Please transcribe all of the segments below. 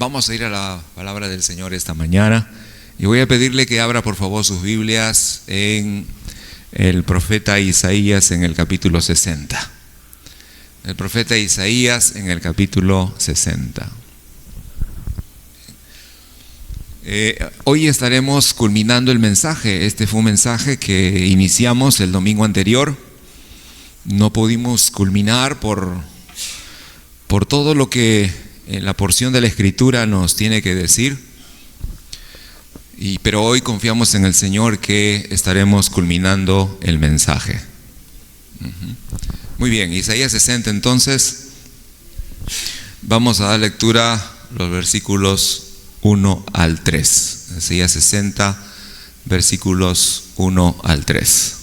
Vamos a ir a la palabra del Señor esta mañana y voy a pedirle que abra por favor sus Biblias en el profeta Isaías en el capítulo 60. El profeta Isaías en el capítulo 60. Hoy estaremos culminando el mensaje. Este fue un mensaje que iniciamos el domingo anterior. No pudimos culminar por todo lo que la porción de la Escritura nos tiene que decir. Pero hoy confiamos en el Señor que estaremos culminando el mensaje. Muy bien, Isaías 60 entonces. Vamos a dar lectura a los versículos 1 al 3. Isaías 60, versículos 1 al 3.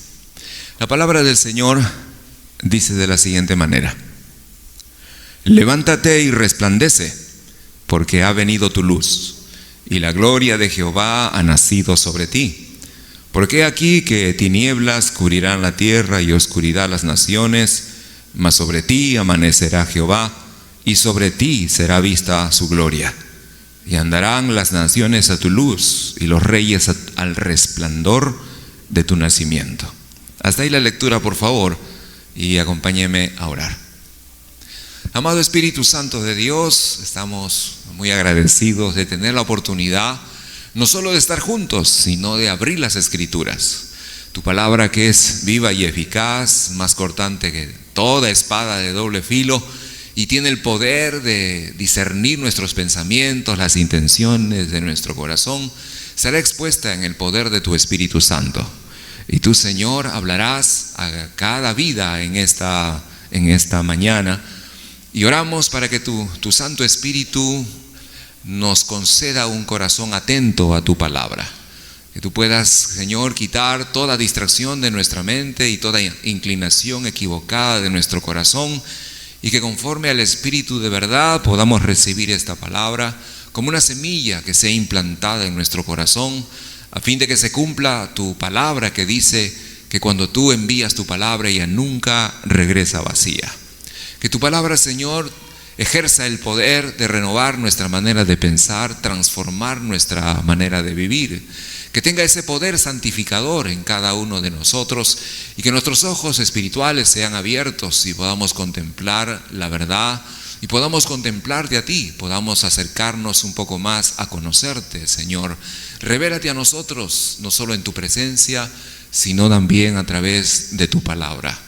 La palabra del Señor dice de la siguiente manera: levántate y resplandece, porque ha venido tu luz, y la gloria de Jehová ha nacido sobre ti. Porque aquí que tinieblas cubrirán la tierra y oscuridad las naciones, mas sobre ti amanecerá Jehová, y sobre ti será vista su gloria. Y andarán las naciones a tu luz, y los reyes al resplandor de tu nacimiento. Hasta ahí la lectura, por favor, y acompáñeme a orar. Amado Espíritu Santo de Dios, estamos muy agradecidos de tener la oportunidad no solo de estar juntos, sino de abrir las Escrituras. Tu palabra, que es viva y eficaz, más cortante que toda espada de doble filo, y tiene el poder de discernir nuestros pensamientos, las intenciones de nuestro corazón, será expuesta en el poder de tu Espíritu Santo. Y tú, Señor, hablarás a cada vida en esta mañana. Y oramos para que tu Santo Espíritu nos conceda un corazón atento a tu palabra. Que tú puedas, Señor, quitar toda distracción de nuestra mente y toda inclinación equivocada de nuestro corazón, y que conforme al Espíritu de verdad podamos recibir esta palabra como una semilla que sea implantada en nuestro corazón, a fin de que se cumpla tu palabra que dice que cuando tú envías tu palabra ella nunca regresa vacía. Que tu palabra, Señor, ejerza el poder de renovar nuestra manera de pensar, transformar nuestra manera de vivir. Que tenga ese poder santificador en cada uno de nosotros, y que nuestros ojos espirituales sean abiertos y podamos contemplar la verdad y podamos contemplarte a ti, podamos acercarnos un poco más a conocerte, Señor. Revélate a nosotros, no solo en tu presencia, sino también a través de tu palabra.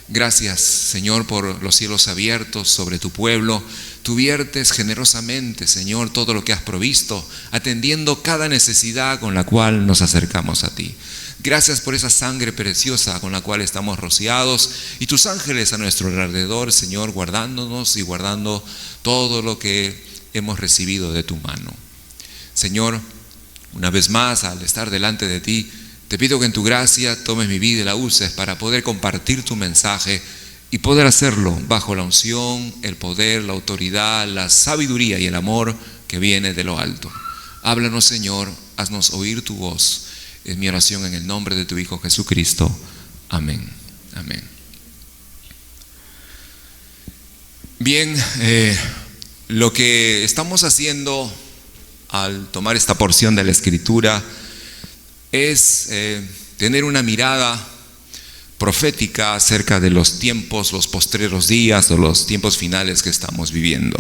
Gracias, Señor, por los cielos abiertos sobre tu pueblo. Tú viertes generosamente, Señor, todo lo que has provisto, atendiendo cada necesidad con la cual nos acercamos a ti. Gracias por esa sangre preciosa con la cual estamos rociados, y tus ángeles a nuestro alrededor, Señor, guardándonos y guardando todo lo que hemos recibido de tu mano. Señor, una vez más, al estar delante de ti, te pido que en tu gracia tomes mi vida y la uses para poder compartir tu mensaje y poder hacerlo bajo la unción, el poder, la autoridad, la sabiduría y el amor que viene de lo alto. Háblanos, Señor, haznos oír tu voz. Es mi oración en el nombre de tu Hijo Jesucristo. Amén. Amén. Bien, lo que estamos haciendo al tomar esta porción de la Escritura es tener una mirada profética acerca de los tiempos, los postreros días o los tiempos finales que estamos viviendo.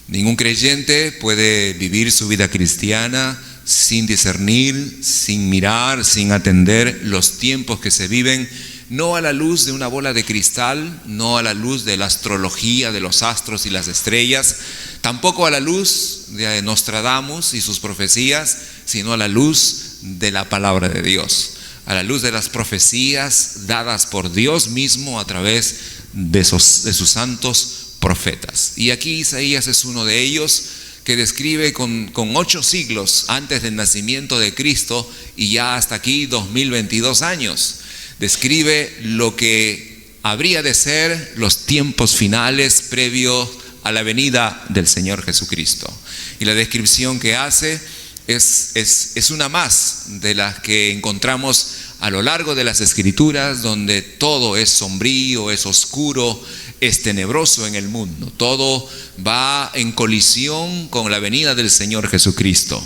Ningún creyente puede vivir su vida cristiana sin discernir, sin mirar, sin atender los tiempos que se viven, no a la luz de una bola de cristal, no a la luz de la astrología de los astros y las estrellas, tampoco a la luz de Nostradamus y sus profecías, sino a la luz de la palabra de Dios, a la luz de las profecías dadas por Dios mismo a través de sus santos profetas. Y aquí Isaías es uno de ellos, que describe con 8 siglos antes del nacimiento de Cristo y ya hasta aquí 2022 años, describe lo que habría de ser los tiempos finales previos a la venida del Señor Jesucristo. Y la descripción que hace es una más de las que encontramos a lo largo de las Escrituras, donde todo es sombrío, es oscuro, es tenebroso en el mundo. Todo va en colisión con la venida del Señor Jesucristo.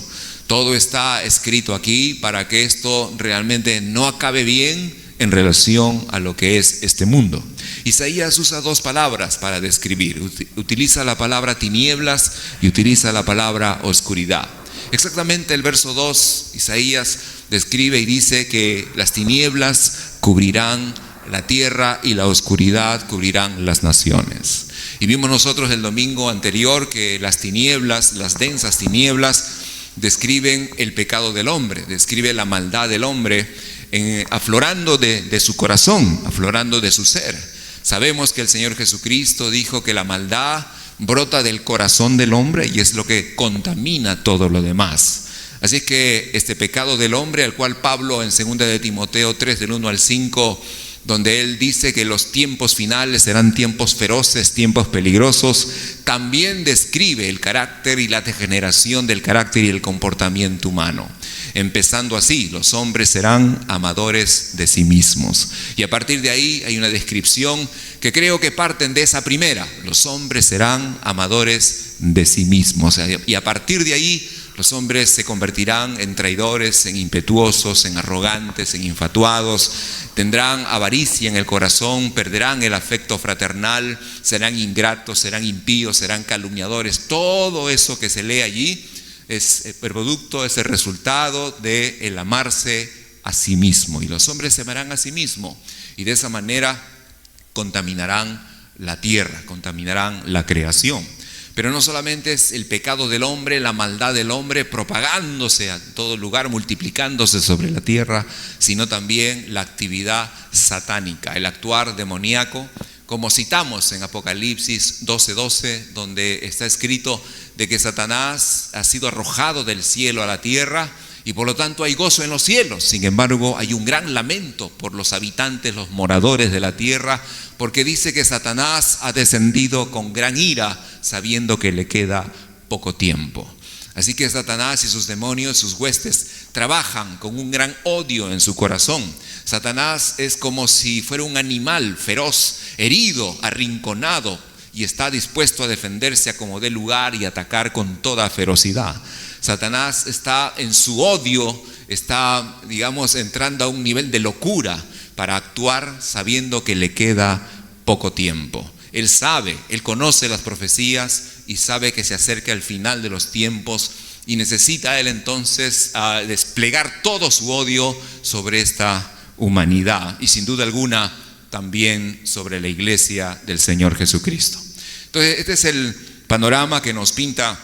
Todo está escrito aquí para que esto realmente no acabe bien en relación a lo que es este mundo. Isaías usa dos palabras para describir. Utiliza la palabra tinieblas y utiliza la palabra oscuridad. Exactamente el verso 2, Isaías describe y dice que las tinieblas cubrirán la tierra y la oscuridad cubrirán las naciones. Y vimos nosotros el domingo anterior que las tinieblas, las densas tinieblas, describen el pecado del hombre, describe la maldad del hombre aflorando de su corazón, aflorando de su ser. Sabemos que el Señor Jesucristo dijo que la maldad brota del corazón del hombre y es lo que contamina todo lo demás. Así que este pecado del hombre, al cual Pablo en 2 de Timoteo 3 del 1 al 5, donde él dice que los tiempos finales serán tiempos feroces, tiempos peligrosos, también describe el carácter y la degeneración del carácter y el comportamiento humano. Empezando así, los hombres serán amadores de sí mismos. Y a partir de ahí hay una descripción que creo que parten de esa primera. Los hombres serán amadores de sí mismos. Y a partir de ahí los hombres se convertirán en traidores, en impetuosos, en arrogantes, en infatuados. Tendrán avaricia en el corazón, perderán el afecto fraternal, serán ingratos, serán impíos, serán calumniadores. Todo eso que se lee allí es el producto, es el resultado de el amarse a sí mismo. Y los hombres se amarán a sí mismos y de esa manera contaminarán la tierra, contaminarán la creación. Pero no solamente es el pecado del hombre, la maldad del hombre propagándose a todo lugar, multiplicándose sobre la tierra, sino también la actividad satánica, el actuar demoníaco, como citamos en Apocalipsis 12:12, donde está escrito de que Satanás ha sido arrojado del cielo a la tierra y por lo tanto hay gozo en los cielos. Sin embargo, hay un gran lamento por los habitantes, los moradores de la tierra, porque dice que Satanás ha descendido con gran ira, sabiendo que le queda poco tiempo. Así que Satanás y sus demonios, sus huestes, trabajan con un gran odio en su corazón. Satanás es como si fuera un animal feroz, herido, arrinconado, y está dispuesto a defenderse a como dé lugar y atacar con toda ferocidad. Satanás está en su odio, está, entrando a un nivel de locura para actuar sabiendo que le queda poco tiempo. Él sabe, él conoce las profecías y sabe que se acerca el final de los tiempos y necesita él entonces desplegar todo su odio sobre esta humanidad y sin duda alguna también sobre la iglesia del Señor Jesucristo. Entonces este es el panorama que nos pinta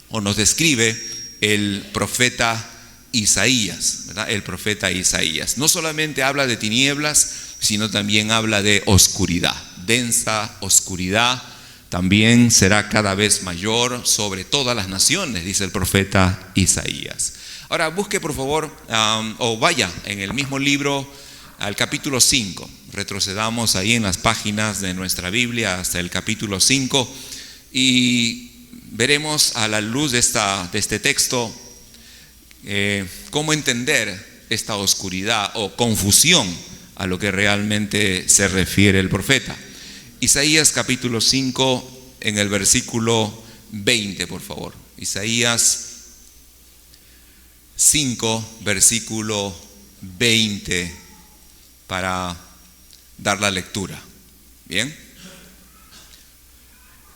o nos describe el profeta Isaías, ¿verdad? El profeta Isaías. No solamente habla de tinieblas, sino también habla de oscuridad. Densa oscuridad también será cada vez mayor sobre todas las naciones, dice el profeta Isaías. Ahora busque por favor, o vaya en el mismo libro al capítulo 5. Retrocedamos ahí en las páginas de nuestra Biblia hasta el capítulo 5 y veremos a la luz de este texto cómo entender esta oscuridad o confusión a lo que realmente se refiere el profeta. Isaías capítulo 5 en el versículo 20, por favor. Isaías 5, versículo 20, para dar la lectura. ¿Bien?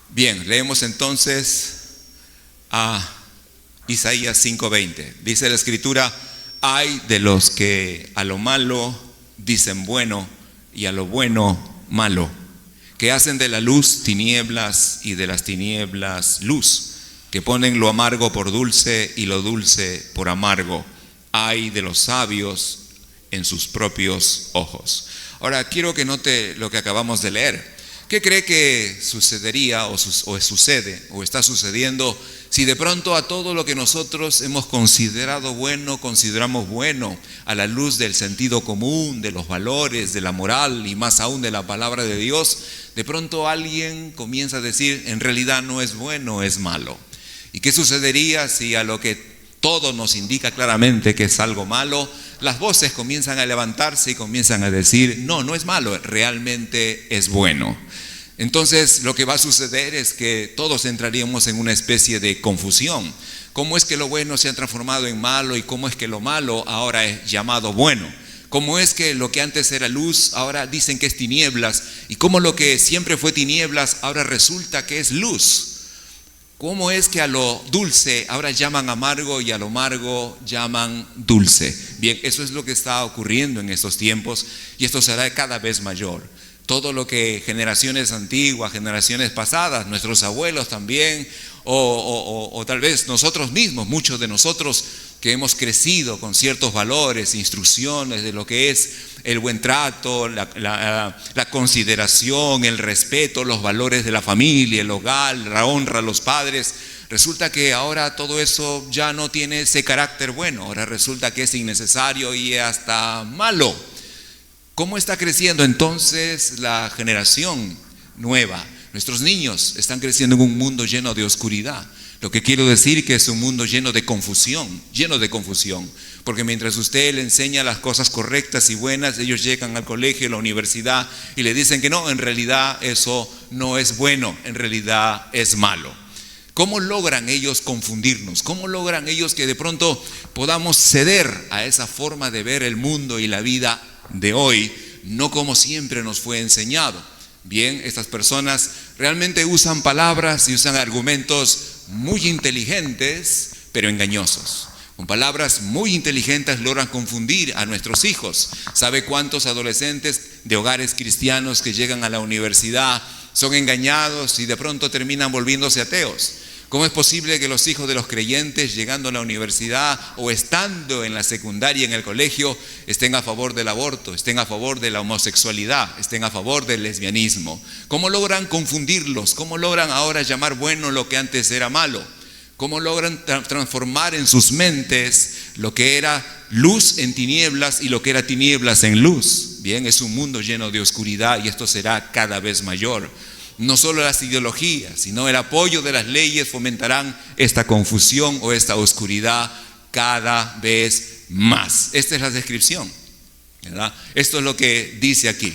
Bien, leemos entonces a Isaías 5:20. Dice la escritura: ay de los que a lo malo dicen bueno y a lo bueno malo, que hacen de la luz tinieblas y de las tinieblas luz, que ponen lo amargo por dulce y lo dulce por amargo. Ay de los sabios en sus propios ojos. Ahora quiero que note lo que acabamos de leer. ¿Qué cree que sucedería o sucede o está sucediendo si de pronto a todo lo que nosotros hemos considerado bueno, consideramos bueno a la luz del sentido común, de los valores, de la moral y más aún de la palabra de Dios, de pronto alguien comienza a decir en realidad no es bueno, es malo? ¿Y qué sucedería si a lo que todo nos indica claramente que es algo malo, las voces comienzan a levantarse y comienzan a decir no, no es malo, realmente es bueno? Entonces lo que va a suceder es que todos entraríamos en una especie de confusión. ¿Cómo es que lo bueno se ha transformado en malo y cómo es que lo malo ahora es llamado bueno? ¿Cómo es que lo que antes era luz ahora dicen que es tinieblas? ¿Y cómo lo que siempre fue tinieblas ahora resulta que es luz? ¿Cómo es que a lo dulce ahora llaman amargo y a lo amargo llaman dulce? Bien, eso es lo que está ocurriendo en estos tiempos y esto será cada vez mayor. Todo lo que generaciones antiguas, generaciones pasadas, nuestros abuelos también, o tal vez nosotros mismos, muchos de nosotros que hemos crecido con ciertos valores, instrucciones de lo que es el buen trato, la consideración, el respeto, los valores de la familia, el hogar, la honra a los padres. Resulta que ahora todo eso ya no tiene ese carácter bueno, ahora resulta que es innecesario y hasta malo. ¿Cómo está creciendo entonces la generación nueva? Nuestros niños están creciendo en un mundo lleno de oscuridad. Lo que quiero decir que es un mundo lleno de confusión, porque mientras usted le enseña las cosas correctas y buenas, ellos llegan al colegio, a la universidad y le dicen que no, en realidad eso no es bueno, en realidad es malo. ¿Cómo logran ellos confundirnos? ¿Cómo logran ellos que de pronto podamos ceder a esa forma de ver el mundo y la vida de hoy, no como siempre nos fue enseñado? Bien, estas personas realmente usan palabras y usan argumentos muy inteligentes, pero engañosos. Con palabras muy inteligentes logran confundir a nuestros hijos. ¿Sabe cuántos adolescentes de hogares cristianos que llegan a la universidad son engañados y de pronto terminan volviéndose ateos? ¿Cómo es posible que los hijos de los creyentes llegando a la universidad o estando en la secundaria, en el colegio, estén a favor del aborto, estén a favor de la homosexualidad, estén a favor del lesbianismo? ¿Cómo logran confundirlos? ¿Cómo logran ahora llamar bueno lo que antes era malo? ¿Cómo logran transformar en sus mentes lo que era luz en tinieblas y lo que era tinieblas en luz? Bien, es un mundo lleno de oscuridad y esto será cada vez mayor. No solo las ideologías, sino el apoyo de las leyes fomentarán esta confusión o esta oscuridad cada vez más. Esta es la descripción, ¿verdad? Esto es lo que dice aquí.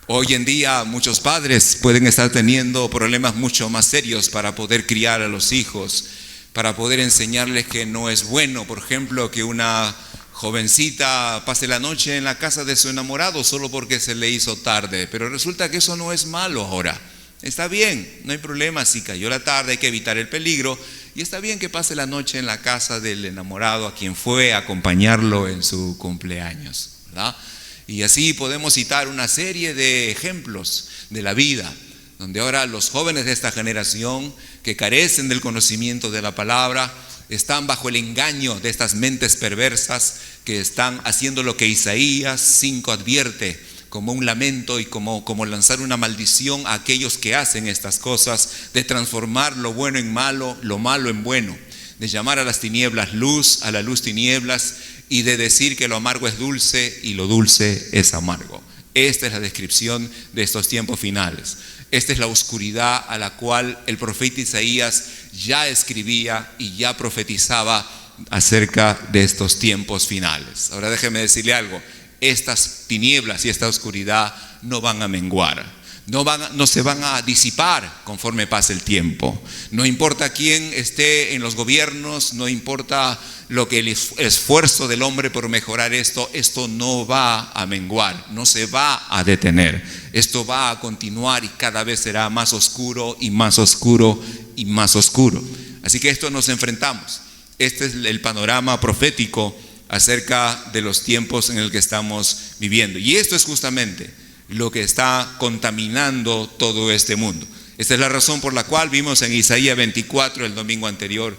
Hoy en día muchos padres pueden estar teniendo problemas mucho más serios para poder criar a los hijos, para poder enseñarles que no es bueno, por ejemplo, que una jovencita pase la noche en la casa de su enamorado solo porque se le hizo tarde, pero resulta que eso no es malo ahora. Está bien, no hay problema, si cayó la tarde hay que evitar el peligro y está bien que pase la noche en la casa del enamorado a quien fue a acompañarlo en su cumpleaños, ¿verdad? Y así podemos citar una serie de ejemplos de la vida, donde ahora los jóvenes de esta generación que carecen del conocimiento de la palabra están bajo el engaño de estas mentes perversas que están haciendo lo que Isaías 5 advierte como un lamento y como lanzar una maldición a aquellos que hacen estas cosas, de transformar lo bueno en malo, lo malo en bueno, de llamar a las tinieblas luz, a la luz tinieblas y de decir que lo amargo es dulce y lo dulce es amargo. Esta es la descripción de estos tiempos finales. Esta es la oscuridad a la cual el profeta Isaías ya escribía y ya profetizaba acerca de estos tiempos finales. Ahora déjeme decirle algo, estas tinieblas y esta oscuridad no van a menguar, no se van a disipar conforme pase el tiempo. No importa quién esté en los gobiernos, no importa lo que el esfuerzo del hombre por mejorar esto no va a menguar, no se va a detener. Esto va a continuar y cada vez será más oscuro y más oscuro y más oscuro. Así que esto nos enfrentamos. Este es el panorama profético acerca de los tiempos en el que estamos viviendo. Y esto es justamente lo que está contaminando todo este mundo. Esta es la razón por la cual vimos en Isaías 24 el domingo anterior,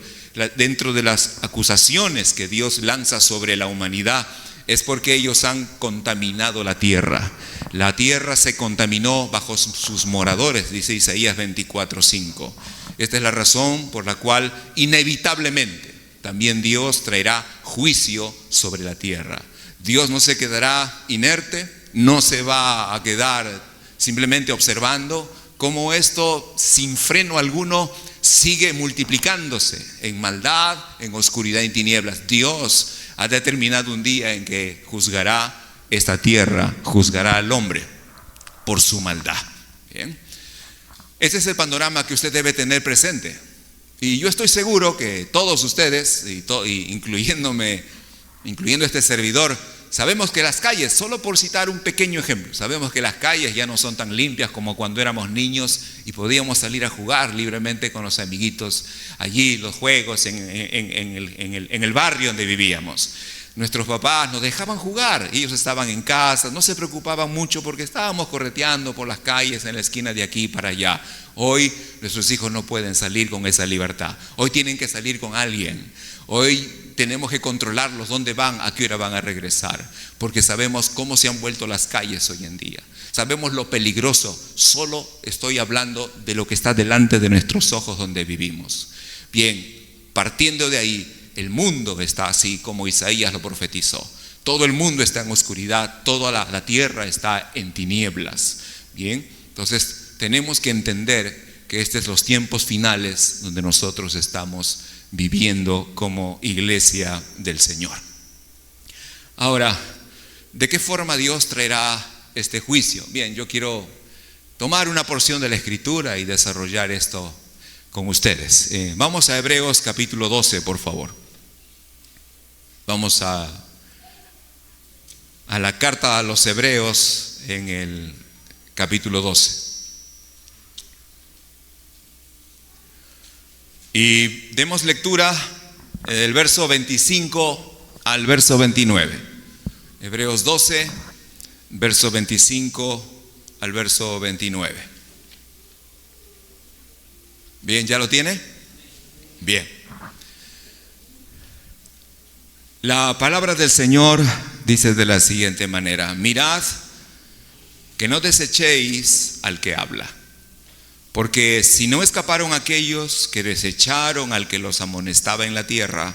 dentro de las acusaciones que Dios lanza sobre la humanidad, es porque ellos han contaminado la tierra. La tierra se contaminó bajo sus moradores, dice Isaías 24:5. Esta es la razón por la cual inevitablemente también Dios traerá juicio sobre la tierra. Dios no se quedará inerte, no se va a quedar simplemente observando cómo esto sin freno alguno sigue multiplicándose en maldad, en oscuridad y en tinieblas. Dios ha determinado un día en que juzgará esta tierra, juzgará al hombre. por su maldad. Bien. Ese es el panorama que usted debe tener presente. Y yo estoy seguro que todos ustedes, incluyendo este servidor, sabemos que las calles, solo por citar un pequeño ejemplo, sabemos que las calles ya no son tan limpias como cuando éramos niños y podíamos salir a jugar libremente con los amiguitos allí, los juegos en el barrio donde vivíamos. Nuestros papás nos dejaban jugar, ellos estaban en casa, no se preocupaban mucho porque estábamos correteando por las calles en la esquina de aquí para allá. Hoy nuestros hijos no pueden salir con esa libertad, hoy tienen que salir con alguien, hoy tenemos que controlarlos, dónde van, a qué hora van a regresar, porque sabemos cómo se han vuelto las calles hoy en día, sabemos lo peligroso, solo estoy hablando de lo que está delante de nuestros ojos donde vivimos. Bien, partiendo de ahí, el mundo está así como Isaías lo profetizó. Todo el mundo está en oscuridad, toda la tierra está en tinieblas. Bien, entonces tenemos que entender que estos son los tiempos finales donde nosotros estamos viviendo como iglesia del Señor. Ahora, ¿de qué forma Dios traerá este juicio? Bien, yo quiero tomar una porción de la Escritura y desarrollar esto con ustedes. Vamos a Hebreos capítulo 12, por favor. Vamos a la carta a los Hebreos en el capítulo 12. Y demos lectura del verso 25 al verso 29. Hebreos 12, verso 25 al verso 29. Bien, ¿ya lo tiene? Bien. La palabra del Señor dice de la siguiente manera: mirad que no desechéis al que habla, porque si no escaparon aquellos que desecharon al que los amonestaba en la tierra,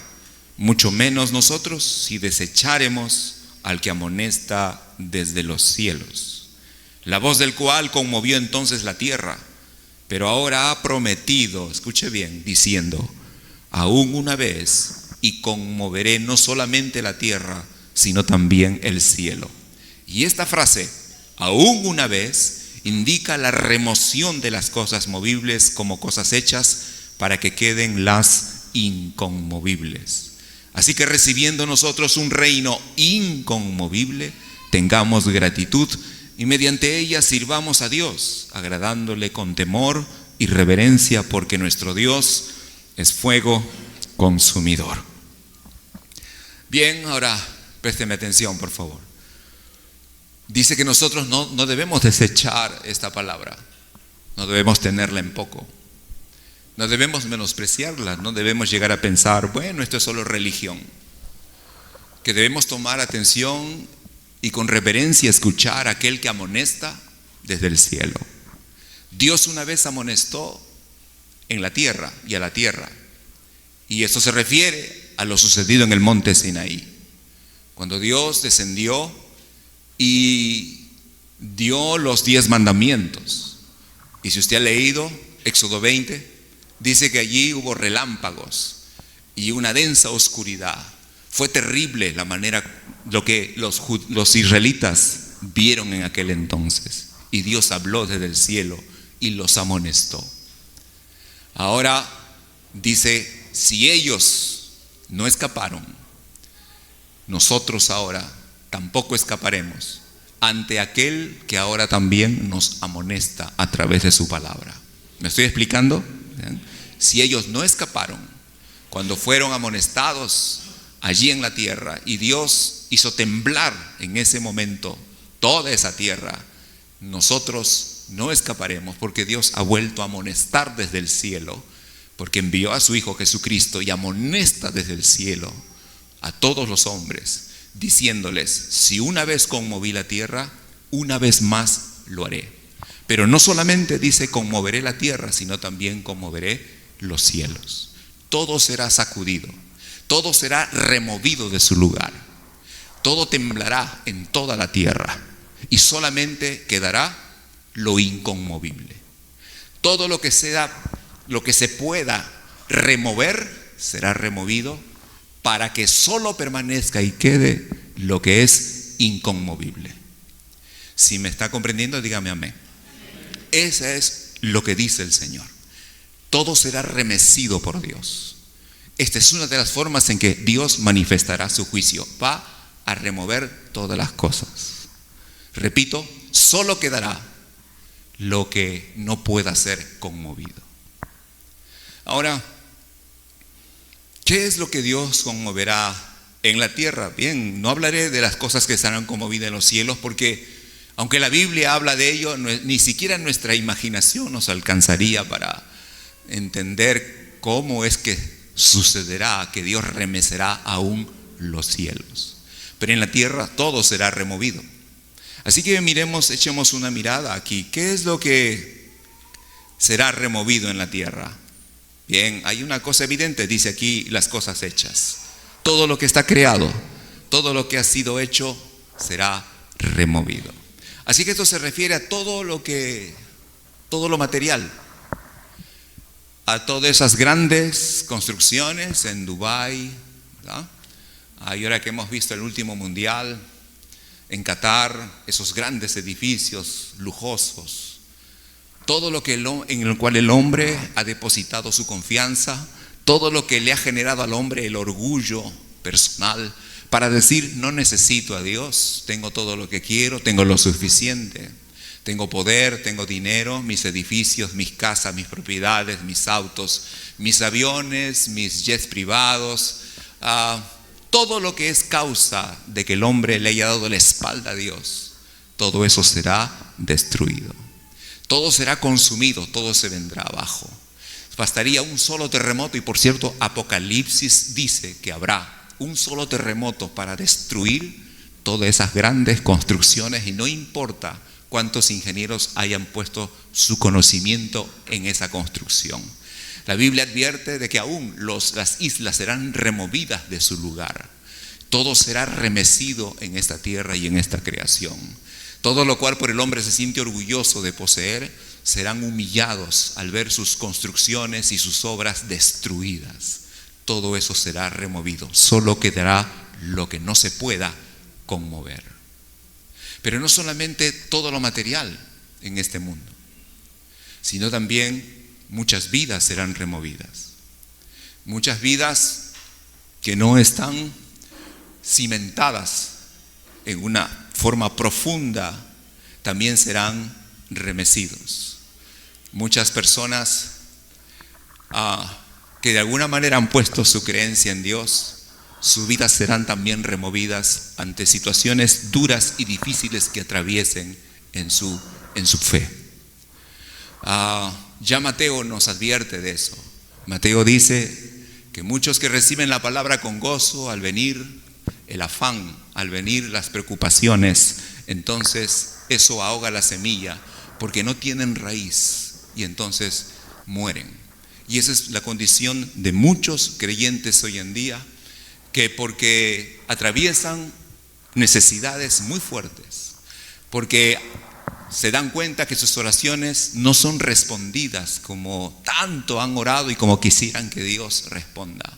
mucho menos nosotros si desecháremos al que amonesta desde los cielos, la voz del cual conmovió entonces la tierra, pero ahora ha prometido, escuche bien, diciendo: aún una vez, y conmoveré no solamente la tierra, sino también el cielo. Y esta frase, aún una vez, indica la remoción de las cosas movibles como cosas hechas para que queden las inconmovibles. Así que recibiendo nosotros un reino inconmovible, tengamos gratitud y mediante ella sirvamos a Dios, agradándole con temor y reverencia, porque nuestro Dios es fuego consumidor. Bien, ahora présteme atención, por favor. Dice que nosotros no debemos desechar esta palabra, no debemos tenerla en poco, no debemos menospreciarla, no debemos llegar a pensar, bueno, esto es solo religión. Que debemos tomar atención y con reverencia escuchar a aquel que amonesta desde el cielo. Dios una vez amonestó en la tierra y a la tierra, y esto se refiere a lo sucedido en el monte Sinaí, cuando Dios descendió y dio los 10 mandamientos. Y si usted ha leído Éxodo 20, dice que allí hubo relámpagos y una densa oscuridad. Fue terrible la manera, lo que los israelitas vieron en aquel entonces. Y Dios habló desde el cielo y los amonestó. Ahora dice, si ellos no escaparon, nosotros ahora tampoco escaparemos ante aquel que ahora también nos amonesta a través de su palabra. ¿Me estoy explicando? Si ellos no escaparon cuando fueron amonestados allí en la tierra y Dios hizo temblar en ese momento toda esa tierra, nosotros no escaparemos, porque Dios ha vuelto a amonestar desde el cielo, porque envió a su Hijo Jesucristo y amonesta desde el cielo a todos los hombres, diciéndoles: si una vez conmoví la tierra, una vez más lo haré. Pero no solamente dice conmoveré la tierra, sino también conmoveré los cielos. Todo será sacudido, todo será removido de su lugar, todo temblará en toda la tierra y solamente quedará lo inconmovible. Todo lo que se pueda remover será removido, para que solo permanezca y quede lo que es inconmovible. Si me está comprendiendo, dígame amén. Ese es lo que dice el Señor. Todo será remecido por Dios. Esta es una de las formas en que Dios manifestará su juicio. Va a remover todas las cosas. Repito, solo quedará lo que no pueda ser conmovido. Ahora, ¿qué es lo que Dios conmoverá en la tierra? Bien, no hablaré de las cosas que serán conmovidas en los cielos, porque aunque la Biblia habla de ello, ni siquiera nuestra imaginación nos alcanzaría para entender cómo es que sucederá, que Dios remecerá aún los cielos. Pero en la tierra todo será removido. Así que echemos una mirada aquí. ¿Qué es lo que será removido en la tierra? Bien, hay una cosa evidente, dice aquí las cosas hechas. Todo lo que está creado, todo lo que ha sido hecho será removido. Así que esto se refiere a todo lo material, a todas esas grandes construcciones en Dubái, ¿verdad? Ahora que hemos visto el último mundial en Qatar, esos grandes edificios lujosos, todo lo que en el cual el hombre ha depositado su confianza, todo lo que le ha generado al hombre el orgullo personal para decir: no necesito a Dios, tengo todo lo que quiero, tengo lo suficiente, tengo poder, tengo dinero, mis edificios, mis casas, mis propiedades, mis autos, mis aviones, mis jets privados, todo lo que es causa de que el hombre le haya dado la espalda a Dios, todo eso será destruido. Todo será consumido, todo se vendrá abajo. Bastaría un solo terremoto, y por cierto, Apocalipsis dice que habrá un solo terremoto para destruir todas esas grandes construcciones, y no importa cuántos ingenieros hayan puesto su conocimiento en esa construcción. La Biblia advierte de que aún las islas serán removidas de su lugar. Todo será remecido en esta tierra y en esta creación. Todo lo cual por el hombre se siente orgulloso de poseer, serán humillados al ver sus construcciones y sus obras destruidas. Todo eso será removido. Solo quedará lo que no se pueda conmover. Pero no solamente todo lo material en este mundo, sino también muchas vidas serán removidas. Muchas vidas que no están cimentadas en una forma profunda también serán remecidos. Muchas personas que de alguna manera han puesto su creencia en Dios, sus vidas serán también removidas ante situaciones duras y difíciles que atraviesen en su fe. Ya Mateo nos advierte de eso. Mateo dice que muchos que reciben la palabra con gozo, al venir el afán, al venir las preocupaciones, entonces eso ahoga la semilla porque no tienen raíz y entonces mueren. Y esa es la condición de muchos creyentes hoy en día, que porque atraviesan necesidades muy fuertes, porque se dan cuenta que sus oraciones no son respondidas como tanto han orado y como quisieran que Dios responda,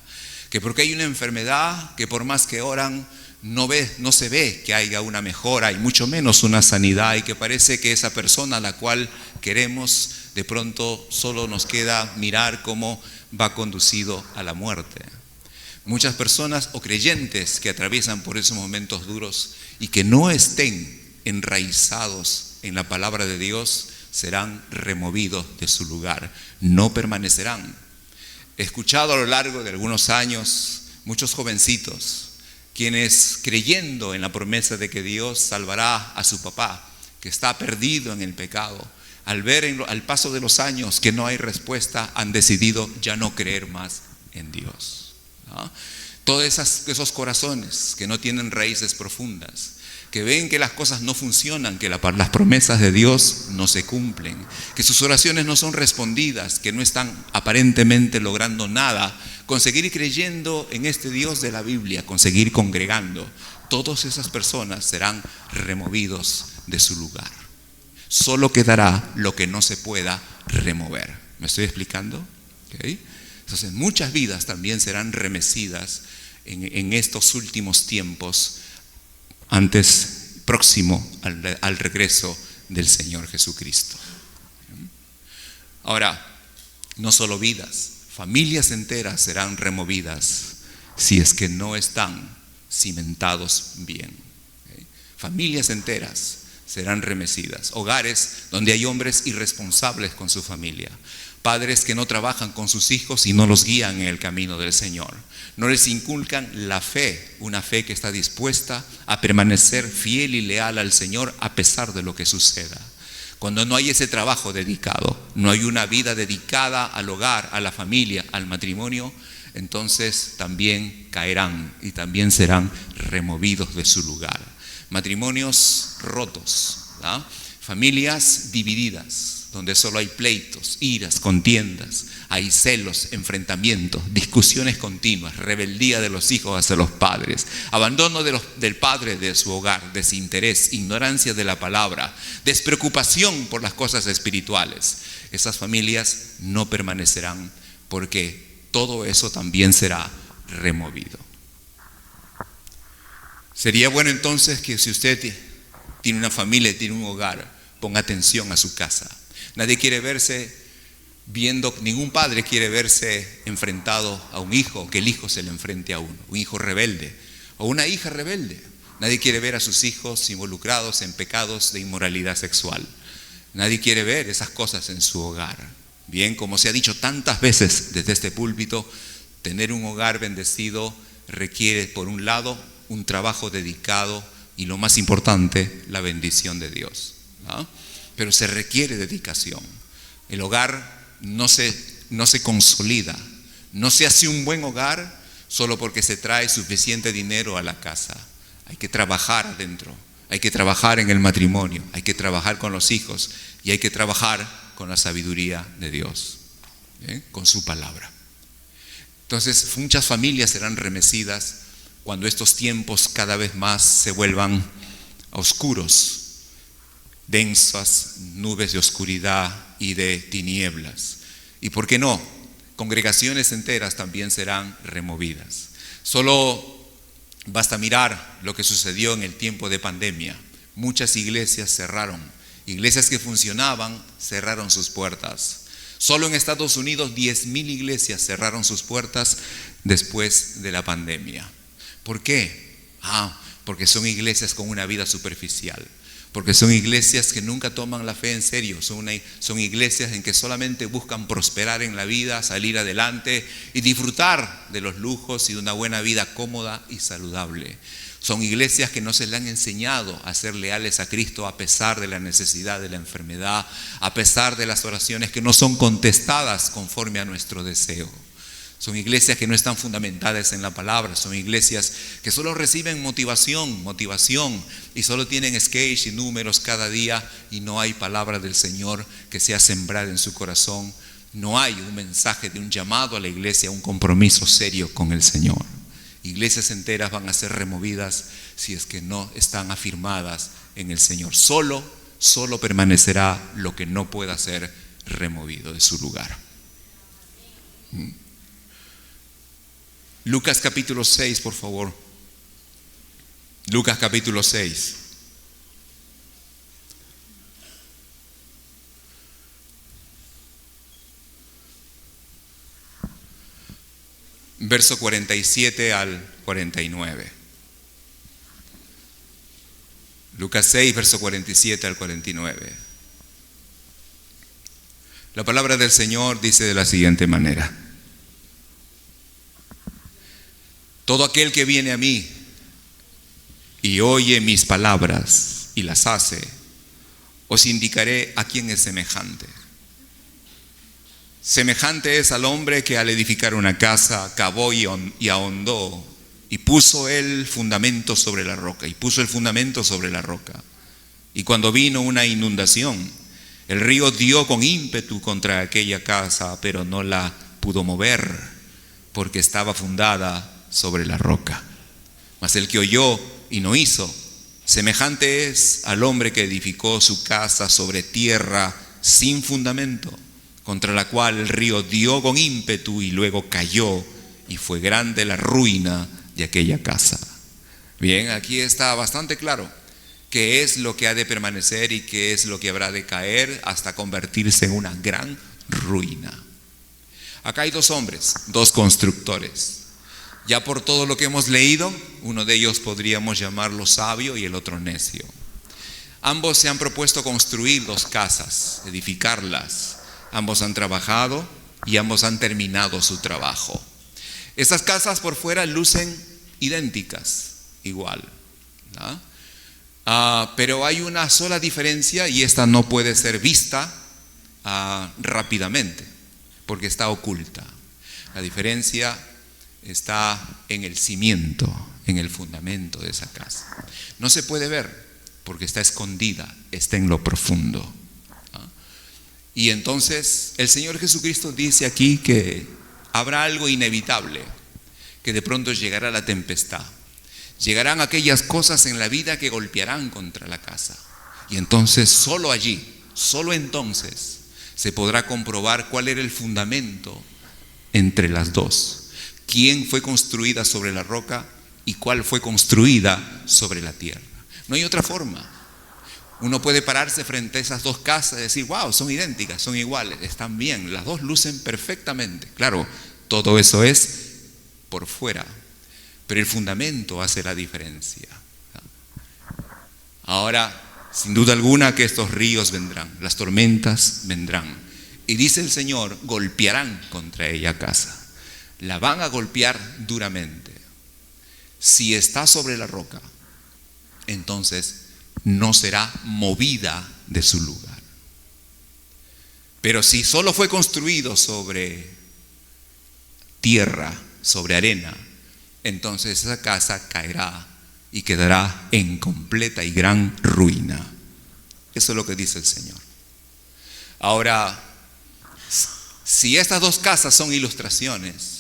que porque hay una enfermedad que por más que oran no se ve que haya una mejora y mucho menos una sanidad, y que parece que esa persona a la cual queremos de pronto solo nos queda mirar cómo va conducido a la muerte. Muchas personas o creyentes que atraviesan por esos momentos duros y que no estén enraizados en la palabra de Dios serán removidos de su lugar, no permanecerán. He escuchado a lo largo de algunos años muchos jovencitos quienes, creyendo en la promesa de que Dios salvará a su papá que está perdido en el pecado, al ver al paso de los años que no hay respuesta, han decidido ya no creer más en Dios, ¿no? Todos esos corazones que no tienen raíces profundas, que ven que las cosas no funcionan, que las promesas de Dios no se cumplen, que sus oraciones no son respondidas, que no están aparentemente logrando nada, con seguir creyendo en este Dios de la Biblia, con seguir congregando, todas esas personas serán removidos de su lugar. Solo quedará lo que no se pueda remover. ¿Me estoy explicando? ¿Okay? Entonces muchas vidas también serán remecidas en estos últimos tiempos, antes próximo al regreso del Señor Jesucristo. Ahora, no solo vidas, familias enteras serán removidas si es que no están cimentados bien. Familias enteras serán remecidas. Hogares donde hay hombres irresponsables con su familia. Padres que no trabajan con sus hijos y no los guían en el camino del Señor. No les inculcan la fe, una fe que está dispuesta a permanecer fiel y leal al Señor a pesar de lo que suceda. Cuando no hay ese trabajo dedicado, no hay una vida dedicada al hogar, a la familia, al matrimonio, entonces también caerán y también serán removidos de su lugar. Matrimonios rotos, ¿no? Familias divididas, donde solo hay pleitos, iras, contiendas, hay celos, enfrentamientos, discusiones continuas, rebeldía de los hijos hacia los padres, abandono del padre de su hogar, desinterés, ignorancia de la palabra, despreocupación por las cosas espirituales. Esas familias no permanecerán porque todo eso también será removido. Sería bueno entonces que si usted tiene una familia, tiene un hogar, ponga atención a su casa. Nadie quiere verse ningún padre quiere verse enfrentado a un hijo, que el hijo se le enfrente a uno, un hijo rebelde o una hija rebelde. Nadie quiere ver a sus hijos involucrados en pecados de inmoralidad sexual. Nadie quiere ver esas cosas en su hogar. Bien, como se ha dicho tantas veces desde este púlpito, tener un hogar bendecido requiere, por un lado, un trabajo dedicado y, lo más importante, la bendición de Dios, ¿no? Pero se requiere dedicación. El hogar no se consolida, no se hace un buen hogar solo porque se trae suficiente dinero a la casa. Hay que trabajar adentro, hay que trabajar en el matrimonio, hay que trabajar con los hijos y hay que trabajar con la sabiduría de Dios, con su palabra. Entonces, muchas familias serán remecidas cuando estos tiempos cada vez más se vuelvan oscuros, densas nubes de oscuridad y de tinieblas. Y por qué no, congregaciones enteras también serán removidas. Solo basta mirar lo que sucedió en el tiempo de pandemia. Muchas iglesias cerraron, iglesias que funcionaban cerraron sus puertas. Solo en Estados Unidos 10,000 iglesias cerraron sus puertas después de la pandemia. ¿Por qué? Porque son iglesias con una vida superficial. Porque son iglesias que nunca toman la fe en serio, son iglesias en que solamente buscan prosperar en la vida, salir adelante y disfrutar de los lujos y de una buena vida cómoda y saludable. Son iglesias que no se le han enseñado a ser leales a Cristo a pesar de la necesidad de la enfermedad, a pesar de las oraciones que no son contestadas conforme a nuestro deseo. Son iglesias que no están fundamentadas en la palabra, son iglesias que solo reciben motivación y solo tienen sketch y números cada día y no hay palabra del Señor que sea sembrada en su corazón. No hay un mensaje de un llamado a la iglesia, un compromiso serio con el Señor. Iglesias enteras van a ser removidas si es que no están afirmadas en el Señor. Solo permanecerá lo que no pueda ser removido de su lugar. Lucas capítulo 6, por favor. Lucas capítulo 6. Verso 47 al 49. Lucas 6, verso 47 al 49. La palabra del Señor dice de la siguiente manera: todo aquel que viene a mí y oye mis palabras y las hace, os indicaré a quién es semejante. Semejante es al hombre que al edificar una casa cavó y ahondó y puso el fundamento sobre la roca. Y cuando vino una inundación, el río dio con ímpetu contra aquella casa, pero no la pudo mover, porque estaba fundada sobre la roca. Mas el que oyó y no hizo, semejante es al hombre que edificó su casa sobre tierra sin fundamento, contra la cual el río dio con ímpetu y luego cayó, y fue grande la ruina de aquella casa. Bien, aquí está bastante claro qué es lo que ha de permanecer y qué es lo que habrá de caer hasta convertirse en una gran ruina. Acá hay dos hombres, dos constructores. Ya por todo lo que hemos leído, uno de ellos podríamos llamarlo sabio y el otro necio. Ambos se han propuesto construir dos casas, edificarlas. Ambos han trabajado y ambos han terminado su trabajo. Estas casas por fuera lucen idénticas, igual, ¿no? Pero hay una sola diferencia y esta no puede ser vista rápidamente, porque está oculta. La diferencia está en el cimiento, en el fundamento de esa casa. No se puede ver porque está escondida, está en lo profundo. Y entonces el Señor Jesucristo dice aquí que habrá algo inevitable, que de pronto llegará la tempestad. Llegarán aquellas cosas en la vida que golpearán contra la casa. Y entonces solo allí, solo entonces se podrá comprobar cuál era el fundamento entre las dos. ¿Quién fue construida sobre la roca y cuál fue construida sobre la tierra? No hay otra forma. Uno puede pararse frente a esas dos casas y decir, wow, son idénticas, son iguales, están bien, las dos lucen perfectamente. Claro, todo eso es por fuera, pero el fundamento hace la diferencia. Ahora, sin duda alguna que estos ríos vendrán, las tormentas vendrán. Y dice el Señor, golpearán contra ella casa. La van a golpear duramente. Si está sobre la roca, entonces no será movida de su lugar. Pero si solo fue construido sobre tierra, sobre arena, entonces esa casa caerá y quedará en completa y gran ruina. Eso es lo que dice el Señor. Ahora, si estas dos casas son ilustraciones,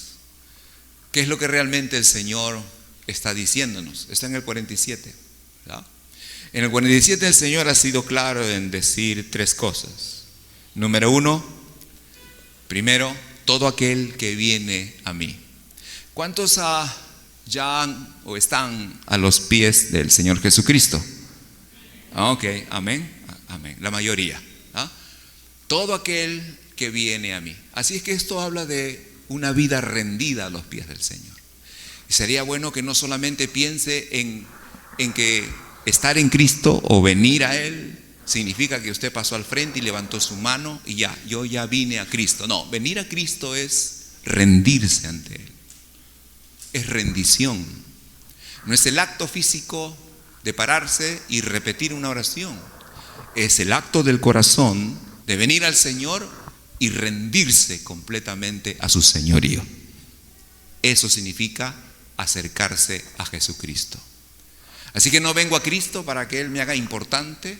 ¿qué es lo que realmente el Señor está diciéndonos? Está en el 47, ¿verdad? En el 47 el Señor ha sido claro en decir tres cosas. Número uno, primero, todo aquel que viene a mí. ¿Cuántos ya han o están a los pies del Señor Jesucristo? Ok, amén, amén, la mayoría. Todo aquel que viene a mí. Así es que esto habla de una vida rendida a los pies del Señor. Y sería bueno que no solamente piense en que estar en Cristo o venir a Él significa que usted pasó al frente y levantó su mano y ya, yo ya vine a Cristo. No, venir a Cristo es rendirse ante Él. Es rendición. No es el acto físico de pararse y repetir una oración. Es el acto del corazón de venir al Señor y rendirse completamente a su señorío. Eso significa acercarse a Jesucristo. Así que no vengo a Cristo para que Él me haga importante,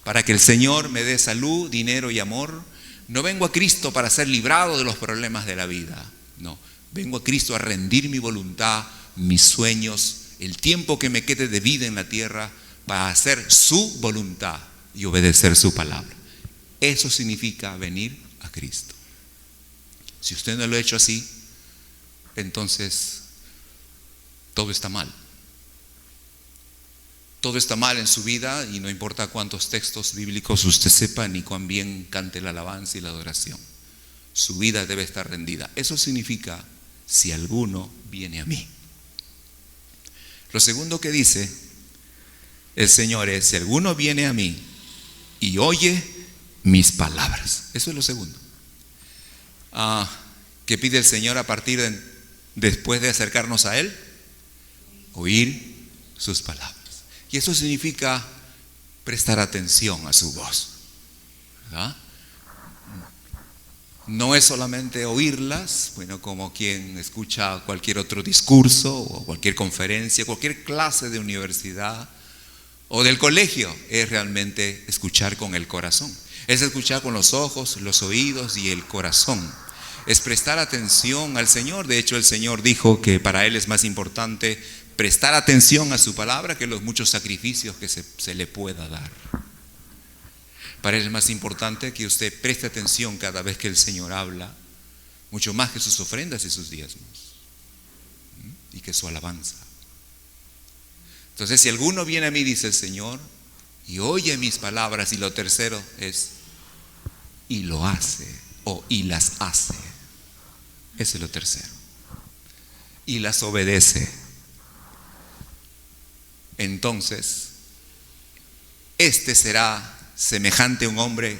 para que el Señor me dé salud, dinero y amor. No vengo a Cristo para ser librado de los problemas de la vida. No, vengo a Cristo a rendir mi voluntad, mis sueños, el tiempo que me quede de vida en la tierra para hacer su voluntad y obedecer su palabra. Eso significa venir a Cristo. Si usted no lo ha hecho así, entonces todo está mal. Todo está mal en su vida y no importa cuántos textos bíblicos usted sepa ni cuán bien cante la alabanza y la adoración. Su vida debe estar rendida. Eso significa si alguno viene a mí. Lo segundo que dice el Señor es, si alguno viene a mí y oye mis palabras. Eso es lo segundo. ¿Qué pide el Señor a partir después de acercarnos a Él? Oír sus palabras. Y eso significa prestar atención a su voz, ¿verdad? No es solamente oírlas, bueno, como quien escucha cualquier otro discurso o cualquier conferencia, cualquier clase de universidad o del colegio. Es realmente escuchar con el corazón. Es escuchar con los ojos, los oídos y el corazón. Es prestar atención al Señor. De hecho, el Señor dijo que para Él es más importante prestar atención a su palabra que los muchos sacrificios que se le pueda dar. Para Él es más importante que usted preste atención cada vez que el Señor habla, mucho más que sus ofrendas y sus diezmos, y que su alabanza. Entonces, si alguno viene a mí, dice el Señor, y oye mis palabras. Y lo tercero es, y lo hace, o y las hace. Ese es lo tercero. Y las obedece. Entonces, este será semejante a un hombre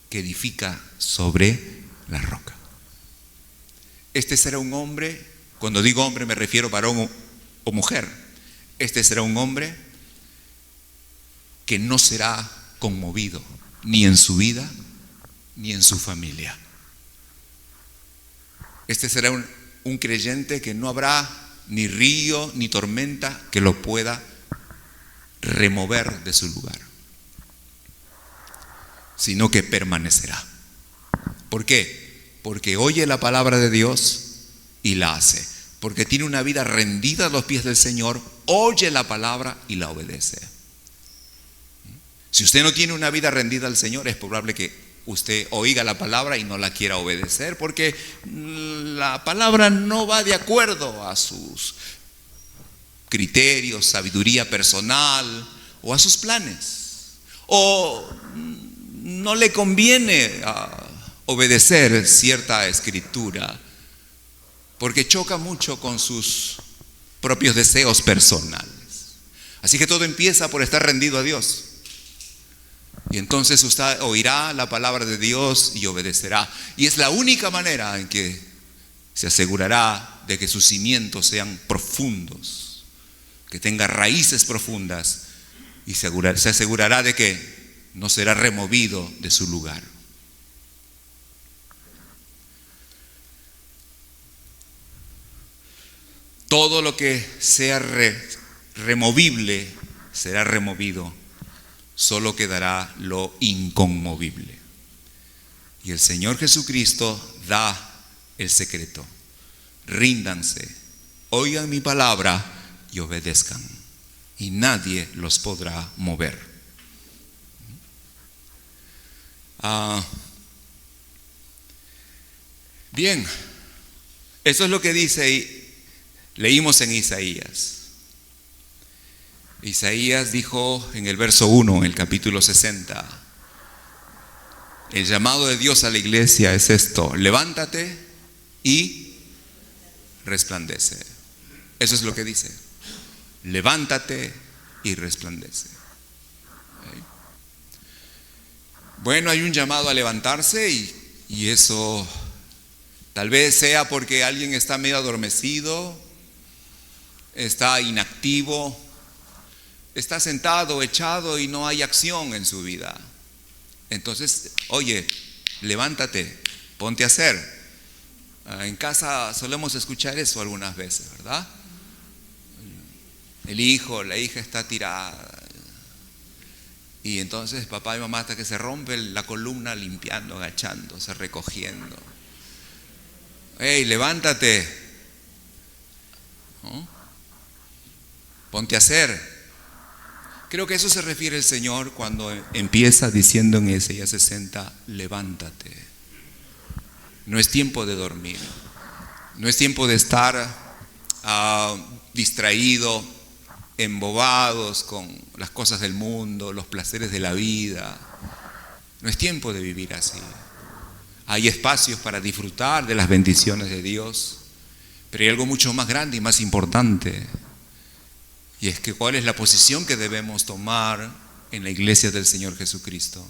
que edifica sobre la roca. Este será un hombre, cuando digo hombre me refiero a varón o mujer. Este será un hombre que no será conmovido ni en su vida ni en su familia. Este será un creyente que no habrá ni río ni tormenta que lo pueda remover de su lugar, sino que permanecerá. ¿Por qué? Porque oye la palabra de Dios y la hace. Porque tiene una vida rendida a los pies del Señor, oye la palabra y la obedece. Si usted no tiene una vida rendida al Señor, es probable que usted oiga la palabra y no la quiera obedecer, porque la palabra no va de acuerdo a sus criterios, sabiduría personal o a sus planes, o no le conviene obedecer cierta escritura porque choca mucho con sus propios deseos personales. Así que todo empieza por estar rendido a Dios. Y entonces usted oirá la palabra de Dios y obedecerá. Y es la única manera en que se asegurará de que sus cimientos sean profundos, que tenga raíces profundas, y se asegurará de que no será removido de su lugar. Todo lo que sea removible será removido. Solo quedará lo inconmovible. Y el Señor Jesucristo da el secreto. Ríndanse, oigan mi palabra y obedezcan. Y nadie los podrá mover. Bien, eso es lo que dice. Leímos en Isaías. Isaías dijo en el verso 1, en el capítulo 60, el llamado de Dios a la iglesia es esto: levántate y resplandece. Eso es lo que dice: levántate y resplandece. Bueno, hay un llamado a levantarse y eso tal vez sea porque alguien está medio adormecido, está inactivo, está sentado, echado y no hay acción en su vida. Entonces, oye, levántate, ponte a hacer. En casa solemos escuchar eso algunas veces, ¿verdad? El hijo, la hija está tirada. Y entonces papá y mamá, hasta que se rompe la columna, limpiando, agachándose, recogiendo. ¡Hey, levántate! ¿No? Ponte a hacer. Creo que eso se refiere el Señor cuando empieza diciendo en Isaías 60, levántate. No es tiempo de dormir. No es tiempo de estar distraído, embobados con las cosas del mundo, los placeres de la vida. No es tiempo de vivir así. Hay espacios para disfrutar de las bendiciones de Dios, pero hay algo mucho más grande y más importante. Y es que ¿cuál es la posición que debemos tomar en la iglesia del Señor Jesucristo?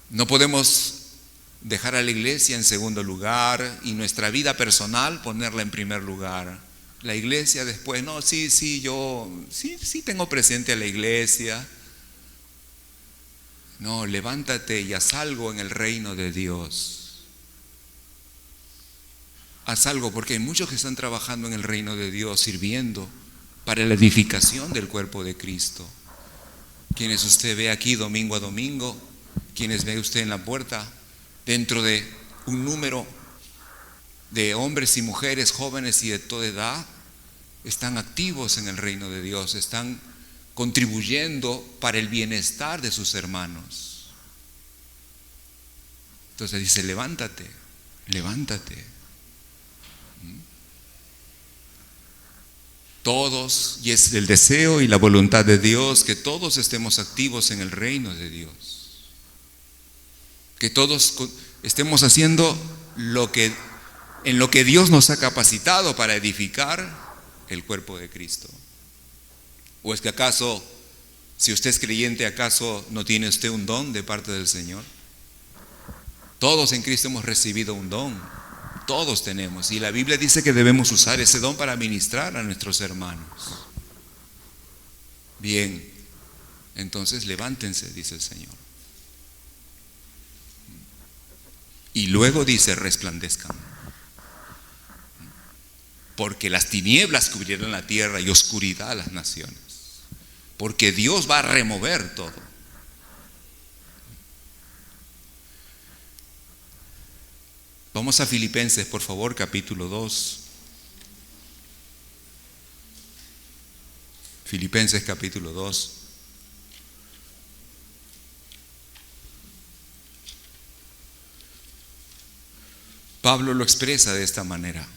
No podemos dejar a la iglesia en segundo lugar y nuestra vida personal ponerla en primer lugar. La iglesia después, no, yo tengo presente a la iglesia. No, levántate y haz algo en el reino de Dios. Haz algo, porque hay muchos que están trabajando en el reino de Dios, sirviendo para la edificación del cuerpo de Cristo. Quienes usted ve aquí domingo a domingo, quienes ve usted en la puerta, dentro de un número de hombres y mujeres, jóvenes y de toda edad, están activos en el reino de Dios, están contribuyendo para el bienestar de sus hermanos. Entonces dice, levántate, levántate. Todos, y es el deseo y la voluntad de Dios, que todos estemos activos en el reino de Dios. Que todos estemos haciendo en lo que Dios nos ha capacitado para edificar el cuerpo de Cristo. ¿O es que acaso, si usted es creyente, acaso no tiene usted un don de parte del Señor? Todos en Cristo hemos recibido un don. Todos tenemos, y la Biblia dice que debemos usar ese don para ministrar a nuestros hermanos. Bien, entonces levántense, dice el Señor. Y luego dice, resplandezcan. Porque las tinieblas cubrirán la tierra y oscuridad a las naciones. Porque Dios va a remover todo. Vamos a Filipenses, por favor, capítulo 2. Filipenses capítulo 2. Pablo lo expresa de esta manera.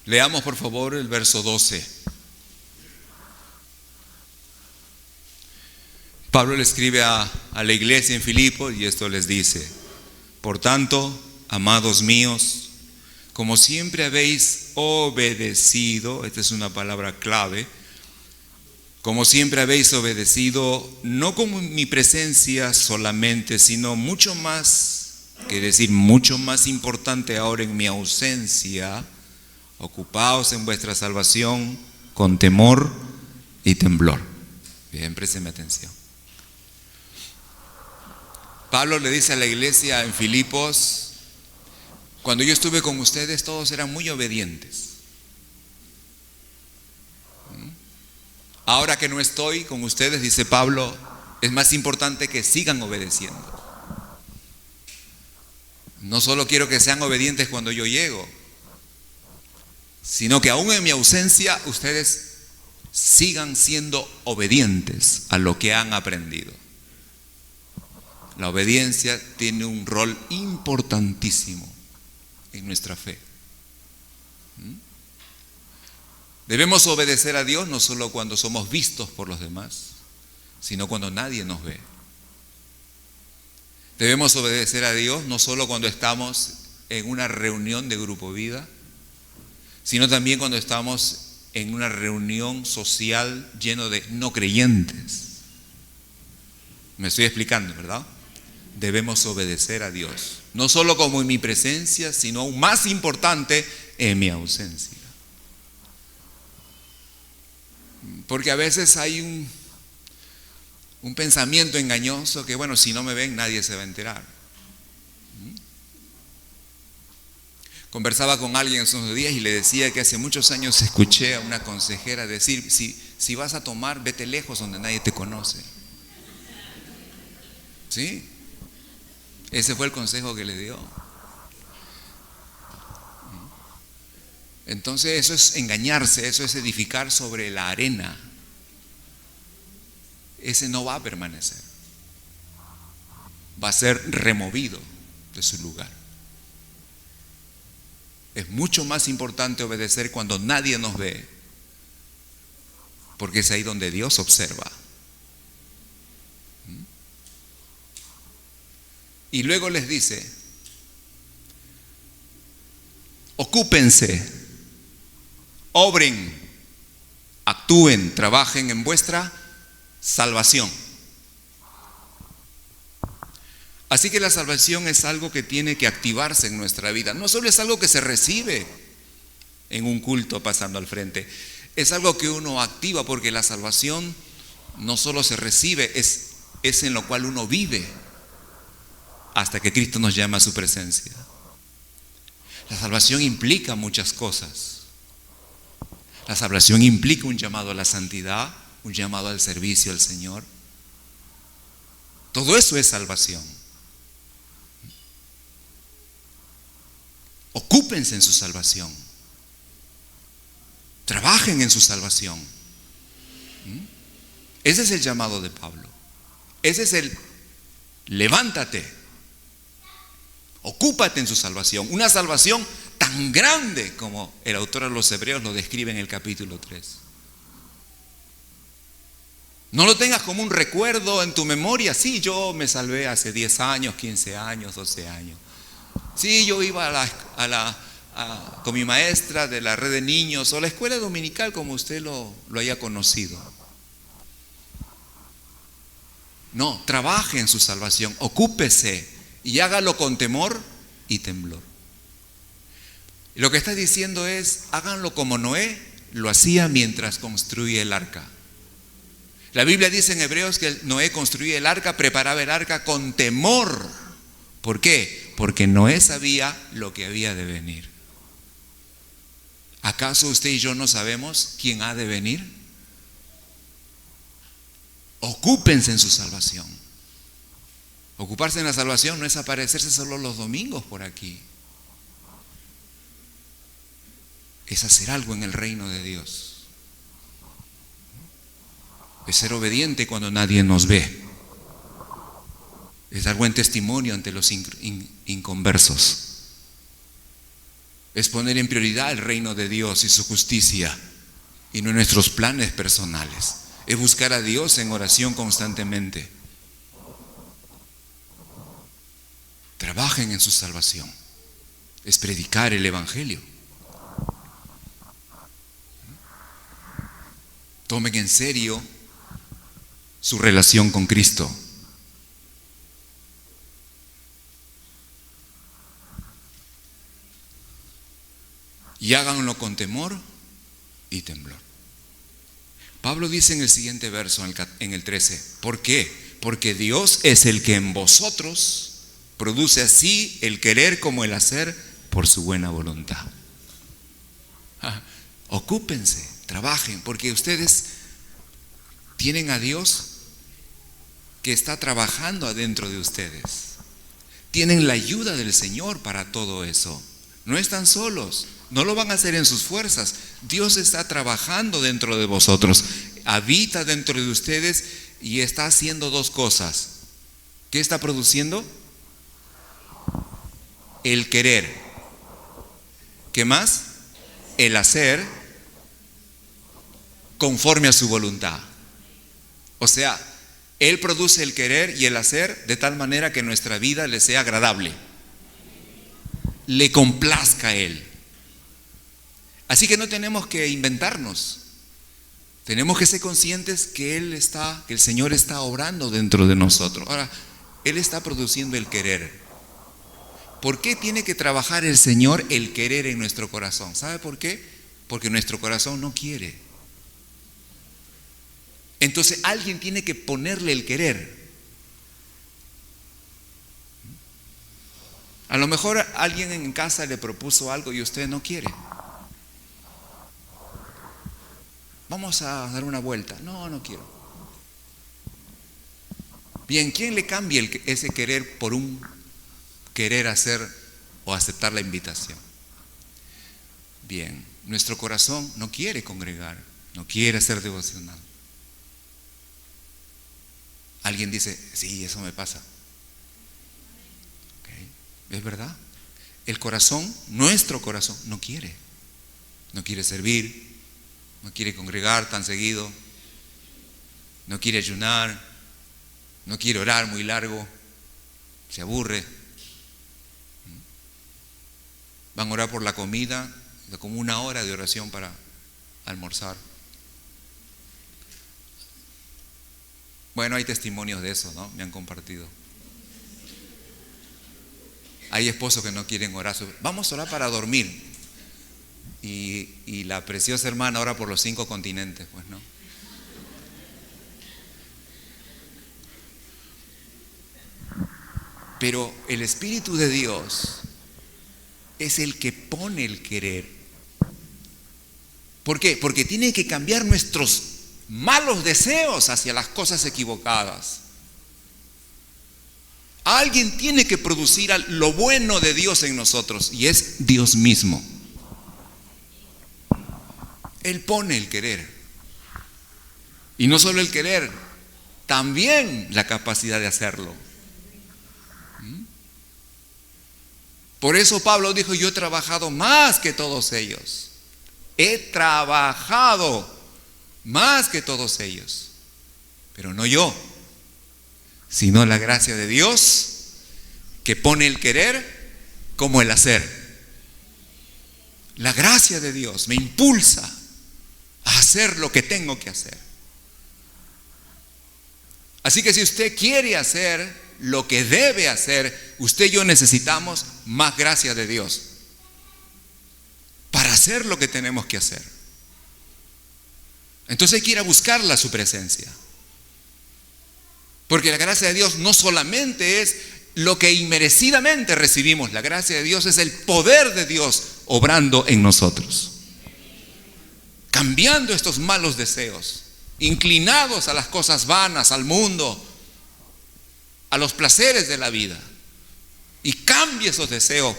Leamos, por favor, el verso 12. Pablo le escribe a la iglesia en Filipos y esto les dice: por tanto, amados míos, como siempre habéis obedecido, esta es una palabra clave, como siempre habéis obedecido, no con mi presencia solamente, sino mucho más, quiere decir mucho más importante ahora en mi ausencia, ocupaos en vuestra salvación con temor y temblor. Bien, présteme atención. Pablo le dice a la iglesia en Filipos: cuando yo estuve con ustedes todos eran muy obedientes. Ahora que no estoy con ustedes, dice Pablo, es más importante que sigan obedeciendo. No solo quiero que sean obedientes cuando yo llego, sino que aún en mi ausencia ustedes sigan siendo obedientes a lo que han aprendido. La obediencia tiene un rol importantísimo en nuestra fe. Debemos obedecer a Dios no solo cuando somos vistos por los demás, sino cuando nadie nos ve. Debemos obedecer a Dios no solo cuando estamos en una reunión de Grupo Vida, sino también cuando estamos en una reunión social lleno de no creyentes. Me estoy explicando, ¿verdad? Debemos obedecer a Dios, no solo como en mi presencia, sino aún más importante, en mi ausencia. Porque a veces hay un pensamiento engañoso que, bueno, si no me ven nadie se va a enterar. Conversaba con alguien hace unos días y le decía que hace muchos años escuché a una consejera decir: si vas a tomar, vete lejos donde nadie te conoce. ¿Sí? Ese fue el consejo que le dio. Entonces eso es engañarse, eso es edificar sobre la arena. Ese no va a permanecer. Va a ser removido de su lugar. Es mucho más importante obedecer cuando nadie nos ve, porque es ahí donde Dios observa. Y luego les dice: ocúpense, obren, actúen, trabajen en vuestra salvación. Así que la salvación es algo que tiene que activarse en nuestra vida. No solo es algo que se recibe en un culto pasando al frente, es algo que uno activa, porque la salvación no solo se recibe, es en lo cual uno vive hasta que Cristo nos llama a su presencia. La salvación implica muchas cosas. La salvación implica un llamado a la santidad, un llamado al servicio al Señor. Todo eso es salvación. Ocúpense en su salvación. Trabajen en su salvación. Ese es el llamado de Pablo. Ese es el levántate. Ocúpate en su salvación. Una salvación tan tan grande como el autor de los Hebreos lo describe en el capítulo 3. No lo tengas como un recuerdo en tu memoria. Sí, yo me salvé hace 10 años, 15 años, 12 años. Sí, yo iba con mi maestra de la red de niños o la escuela dominical, como usted lo haya conocido. No, trabaje en su salvación, ocúpese y hágalo con temor y temblor. Y lo que está diciendo es, háganlo como Noé lo hacía mientras construía el arca. La Biblia dice en Hebreos que Noé construía el arca, preparaba el arca con temor. ¿Por qué? Porque Noé sabía lo que había de venir. ¿Acaso usted y yo no sabemos quién ha de venir? Ocúpense en su salvación. Ocuparse en la salvación no es aparecerse solo los domingos por aquí. Es hacer algo en el reino de Dios. Es ser obediente cuando nadie nos ve. Es dar buen testimonio ante los inconversos. Es poner en prioridad el reino de Dios y su justicia y no nuestros planes personales. Es buscar a Dios en oración constantemente. Trabajen en su salvación. Es predicar el evangelio. Tomen en serio su relación con Cristo. Y háganlo con temor y temblor. Pablo dice en el siguiente verso, en el 13, ¿por qué? Porque Dios es el que en vosotros produce así el querer como el hacer por su buena voluntad. Ocúpense, trabajen, porque ustedes tienen a Dios que está trabajando adentro de ustedes. Tienen la ayuda del Señor para todo eso. No están solos, no lo van a hacer en sus fuerzas. Dios está trabajando dentro de vosotros, habita dentro de ustedes y está haciendo dos cosas. ¿Qué está produciendo? El querer. ¿Qué más? El hacer conforme a su voluntad. O sea, Él produce el querer y el hacer de tal manera que nuestra vida le sea agradable, le complazca a Él. Así que no tenemos que inventarnos. Tenemos que ser conscientes que el Señor está obrando dentro de nosotros. Ahora, Él está produciendo el querer. ¿Por qué tiene que trabajar el Señor el querer en nuestro corazón? ¿Sabe por qué? Porque nuestro corazón no quiere. Entonces alguien tiene que ponerle el querer. A lo mejor alguien en casa le propuso algo y usted no quiere. Vamos a dar una vuelta. No, no quiero. Bien, ¿quién le cambia ese querer por un querer hacer o aceptar la invitación? Bien, nuestro corazón no quiere congregar, no quiere ser devocional. Alguien dice, sí, eso me pasa. Okay. ¿Es verdad? El corazón, nuestro corazón, no quiere servir, no quiere congregar tan seguido, no quiere ayunar, no quiere orar muy largo, se aburre. Van a orar por la comida, como 1 hora de oración para almorzar. Bueno, hay testimonios de eso, ¿no? Me han compartido. Hay esposos que no quieren orar. Vamos a orar para dormir. Y la preciosa hermana ora por los 5 continentes, pues, ¿no? Pero el Espíritu de Dios es el que pone el querer. ¿Por qué? Porque tiene que cambiar nuestros malos deseos hacia las cosas equivocadas. Alguien tiene que producir lo bueno de Dios en nosotros y es Dios mismo. Él pone el querer. Y no solo el querer, también la capacidad de hacerlo. Por eso Pablo dijo: yo he trabajado más que todos ellos. He trabajado más que todos ellos. Pero no yo, sino la gracia de Dios, que pone el querer como el hacer. La gracia de Dios me impulsa a hacer lo que tengo que hacer. Así que si usted quiere hacer lo que debe hacer, usted y yo necesitamos más gracia de Dios para hacer lo que tenemos que hacer. Entonces hay que ir a buscarla, su presencia. Porque la gracia de Dios no solamente es lo que inmerecidamente recibimos. La gracia de Dios es el poder de Dios obrando en nosotros, cambiando estos malos deseos, inclinados a las cosas vanas, al mundo, a los placeres de la vida, y cambie esos deseos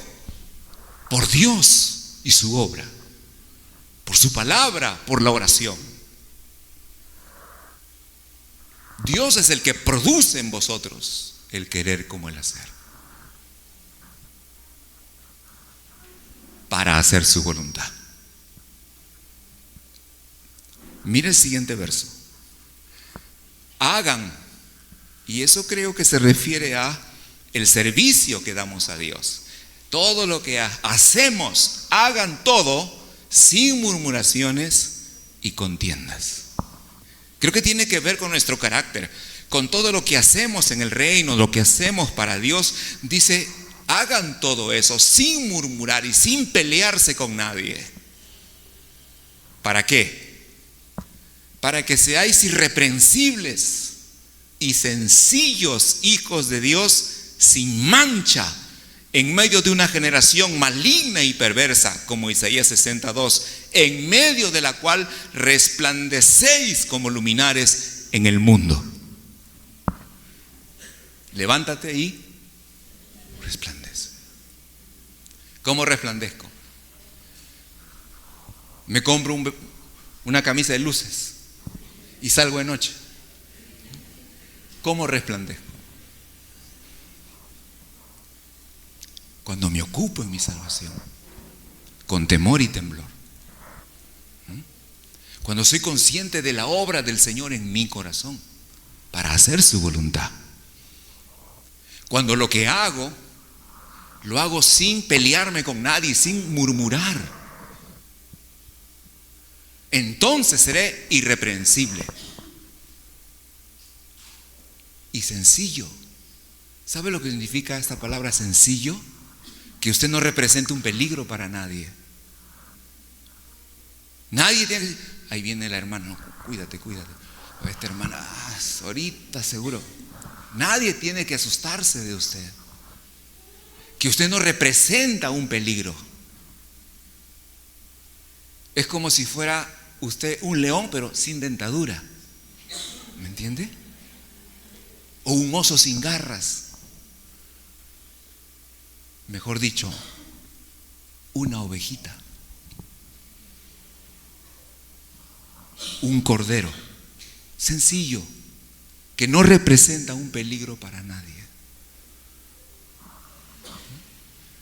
por Dios y su obra, por su palabra, por la oración. Dios es el que produce en vosotros el querer como el hacer, para hacer su voluntad. Mire el siguiente verso. Hagan, y eso creo que se refiere a el servicio que damos a Dios. Todo lo que hacemos, hagan todo sin murmuraciones y contiendas. Creo que tiene que ver con nuestro carácter, con todo lo que hacemos en el reino, lo que hacemos para Dios. Dice: hagan todo eso sin murmurar y sin pelearse con nadie. ¿Para qué? Para que seáis irreprensibles y sencillos hijos de Dios, sin mancha, en medio de una generación maligna y perversa, como Isaías 62, en medio de la cual resplandecéis como luminares en el mundo. Levántate y resplandece. ¿Cómo resplandezco? Me compro una camisa de luces y salgo de noche. ¿Cómo resplandezco? Cuando me ocupo en mi salvación, con temor y temblor. Cuando soy consciente de la obra del Señor en mi corazón para hacer su voluntad. Cuando lo que hago, lo hago sin pelearme con nadie, sin murmurar. Entonces seré irreprensible y sencillo. ¿Sabe lo que significa esta palabra sencillo? Que usted no representa un peligro para nadie. Nadie tiene que decir: ahí viene la hermana, no, cuídate. O esta hermana, ahorita seguro. Nadie tiene que asustarse de usted. Que usted no representa un peligro. Es como si fuera usted un león, pero sin dentadura. ¿Me entiende? O un oso sin garras. Mejor dicho, una ovejita, un cordero sencillo, que no representa un peligro para nadie.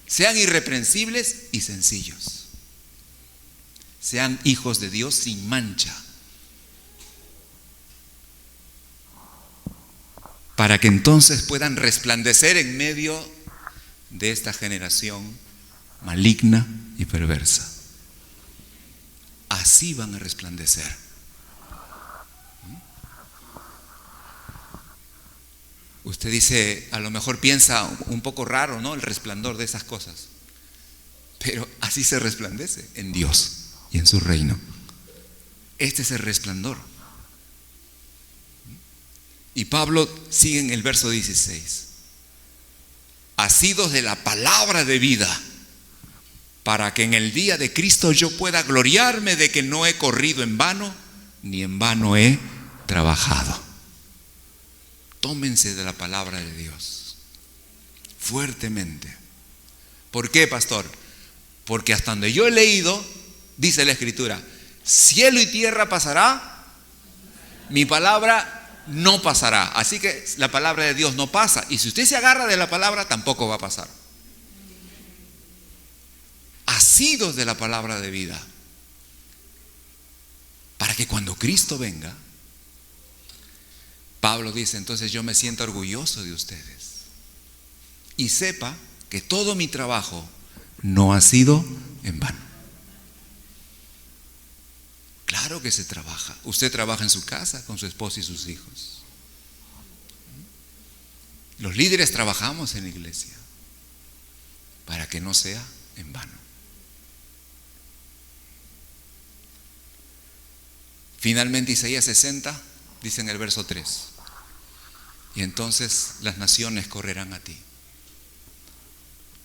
Sean irreprensibles y sencillos. Sean hijos de Dios sin mancha, para que entonces puedan resplandecer en medio de esta generación maligna y perversa. Así van a resplandecer. Usted dice, a lo mejor piensa un poco raro, ¿no? El resplandor de esas cosas. Pero así se resplandece en Dios y en su reino. Este es el resplandor. Y Pablo sigue en el verso 16. Asidos de la palabra de vida, para que en el día de Cristo yo pueda gloriarme de que no he corrido en vano, ni en vano he trabajado. Tómense de la palabra de Dios fuertemente. ¿Por qué, pastor? Porque hasta donde yo he leído, dice la Escritura: cielo y tierra pasará, mi palabra no pasará. Así que la palabra de Dios no pasa. Y si usted se agarra de la palabra, tampoco va a pasar. nacidos de la palabra de vida, para que cuando Cristo venga, Pablo dice, entonces yo me siento orgulloso de ustedes y sepa que todo mi trabajo no ha sido en vano. Claro que se trabaja. Usted trabaja en su casa con su esposa y sus hijos. Los líderes trabajamos en la iglesia para que no sea en vano. Finalmente Isaías 60 dice en el verso 3: y entonces las naciones correrán a ti,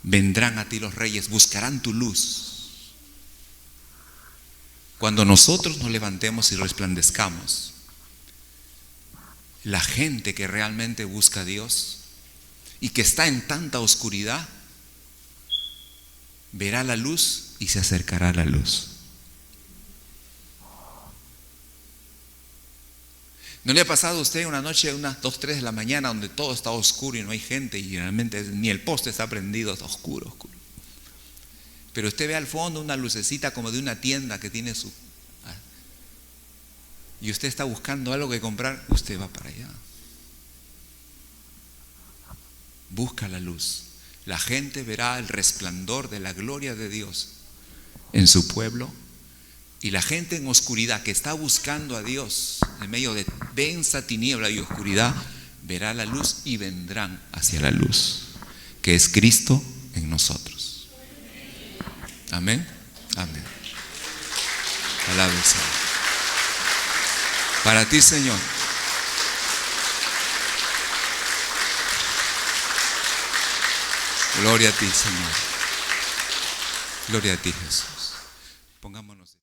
vendrán a ti los reyes, buscarán tu luz. Cuando nosotros nos levantemos y resplandezcamos, la gente que realmente busca a Dios y que está en tanta oscuridad, verá la luz y se acercará a la luz. ¿No le ha pasado a usted una noche, unas 2, 3 de la mañana, donde todo está oscuro y no hay gente y realmente ni el poste está prendido, está oscuro, oscuro? Pero usted ve al fondo una lucecita como de una tienda que tiene su... y usted está buscando algo que comprar, usted va para allá. Busca la luz. La gente verá el resplandor de la gloria de Dios en su pueblo. Y la gente en oscuridad que está buscando a Dios en medio de densa tiniebla y oscuridad, verá la luz y vendrán hacia la luz, que es Cristo en nosotros. Amén. Amén. Alabado sea. Para ti, Señor. Gloria a ti, Señor. Gloria a ti, Jesús. Pongámonos.